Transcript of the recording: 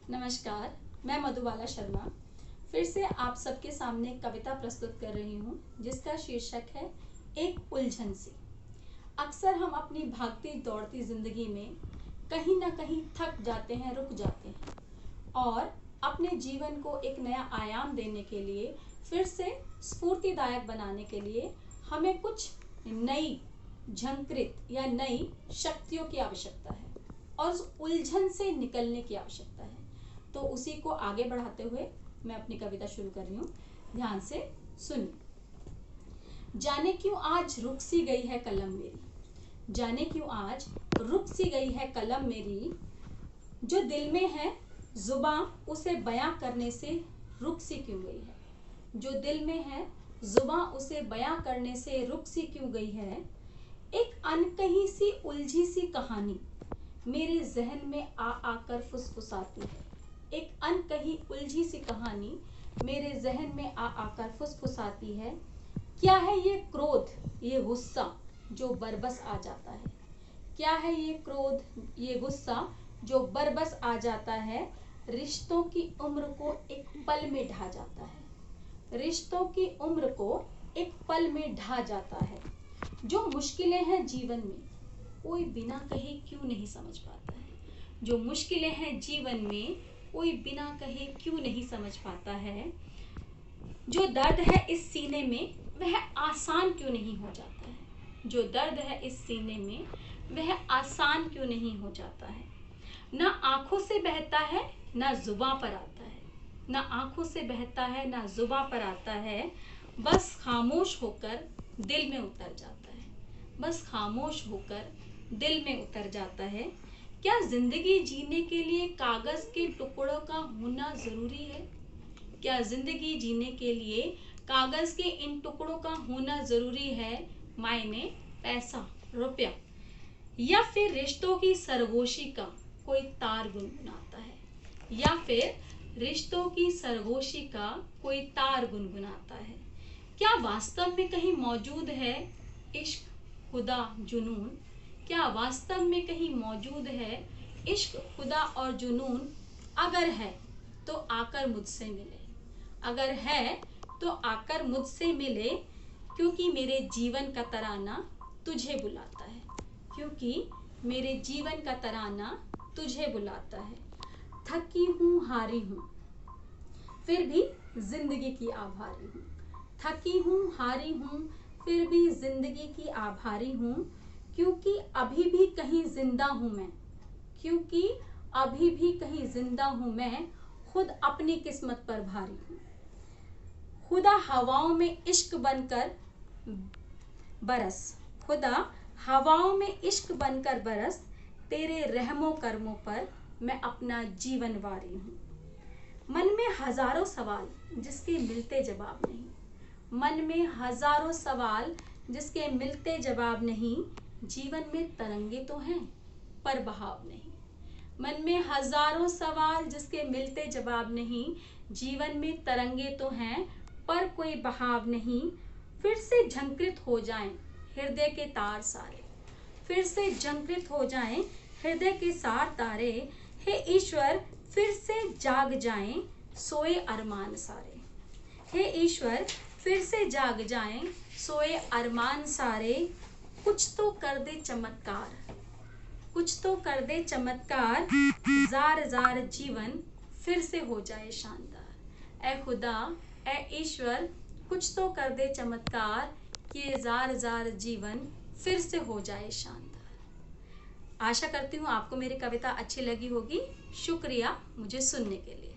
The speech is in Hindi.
नमस्कार, मैं मधुबाला शर्मा फिर से आप सबके सामने एक कविता प्रस्तुत कर रही हूँ जिसका शीर्षक है एक उलझन सी। अक्सर हम अपनी भागती दौड़ती जिंदगी में कहीं ना कहीं थक जाते हैं, रुक जाते हैं और अपने जीवन को एक नया आयाम देने के लिए, फिर से स्फूर्तिदायक बनाने के लिए हमें कुछ नई झंकृत या नई शक्तियों की आवश्यकता है और उस उलझन से निकलने की आवश्यकता है। तो उसी को आगे बढ़ाते हुए मैं अपनी कविता शुरू कर रही हूँ। ध्यान से सुनिए। जाने क्यों आज रुक सी गई है कलम मेरी, जाने क्यों आज रुक सी गई है कलम मेरी, जो दिल में है जुबां उसे बयां करने से रुक सी क्यों गई है, जो दिल में है जुबां उसे बयां करने से रुक सी क्यों गई है। एक अनकही सी उलझी सी कहानी मेरे जहन में आ आकर फुसफुसाती है, एक अनकही उलझी सी कहानी मेरे जहन में आ आकर फुसफुसाती है। क्या है ये क्रोध, ये गुस्सा जो बरबस आ जाता है, क्या है ये क्रोध, ये गुस्सा जो बरबस आ जाता है, रिश्तों की उम्र को एक पल में ढा जाता है, रिश्तों की उम्र को एक पल में ढा जाता है। जो मुश्किलें हैं जीवन में कोई बिना कहे क्यों नहीं समझ पाता है, जो मुश्किलें हैं जीवन में कोई बिना कहे क्यों नहीं समझ पाता है। जो दर्द है इस सीने में वह आसान क्यों नहीं हो जाता है, जो दर्द है इस सीने में वह आसान क्यों नहीं हो जाता है। ना आंखों से बहता है ना जुबां पर आता है, ना आंखों से बहता है ना जुबां पर आता है, बस खामोश होकर दिल में उतर जाता है, बस खामोश होकर दिल में उतर जाता है। क्या जिंदगी जीने के लिए कागज के टुकड़ों का होना जरूरी है, क्या जिंदगी जीने के लिए कागज के इन टुकड़ों का होना जरूरी है। मायने, पैसा, रुपया या फिर रिश्तों की सरगोशी का कोई तार गुनगुनाता है, या फिर रिश्तों की सरगोशी का कोई तार गुनगुनाता है। क्या वास्तव में कहीं मौजूद है इश्क, खुदा, जुनून, क्या वास्तव में कहीं मौजूद है इश्क, खुदा और जुनून। अगर है तो आकर मुझसे मिले, अगर है तो आकर मुझसे मिले, क्योंकि मेरे जीवन का तराना तुझे बुलाता है, क्योंकि मेरे जीवन का तराना तुझे बुलाता है। थकी हूँ, हारी हूँ, फिर भी जिंदगी की आभारी हूँ, थकी हूँ, हारी हूँ, फिर भी जिंदगी की आभारी हूँ, क्योंकि अभी भी कहीं जिंदा हूँ मैं, क्योंकि अभी भी कहीं जिंदा हूँ मैं, खुद अपनी किस्मत पर भारी हूँ। खुदा हवाओं में इश्क बनकर बरस, खुदा हवाओं में इश्क बनकर बरस, तेरे रहमो कर्मों पर मैं अपना जीवन वारी हूँ। मन में हजारों सवाल जिसके मिलते जवाब नहीं, मन में हजारों सवाल जिसके मिलते जवाब नहीं, जीवन में तरंगे तो हैं पर बहाव नहीं, मन में हजारों सवाल जिसके मिलते जवाब नहीं, जीवन में तरंगे तो हैं पर कोई बहाव नहीं। फिर से झंकृत हो जाएं हृदय के तार सारे, फिर से झंकृत हो जाएं हृदय के सार तारे, हे ईश्वर फिर से जाग जाएं सोए अरमान सारे, हे ईश्वर फिर से जाग जाएं सोए अरमान सारे। कुछ तो कर दे चमत्कार, कुछ तो कर दे चमत्कार, जार जार जीवन फिर से हो जाए शानदार। ए खुदा, ए ईश्वर कुछ तो कर दे चमत्कार, कि ये जार जार जीवन फिर से हो जाए शानदार। आशा करती हूँ आपको मेरी कविता अच्छी लगी होगी। शुक्रिया मुझे सुनने के लिए।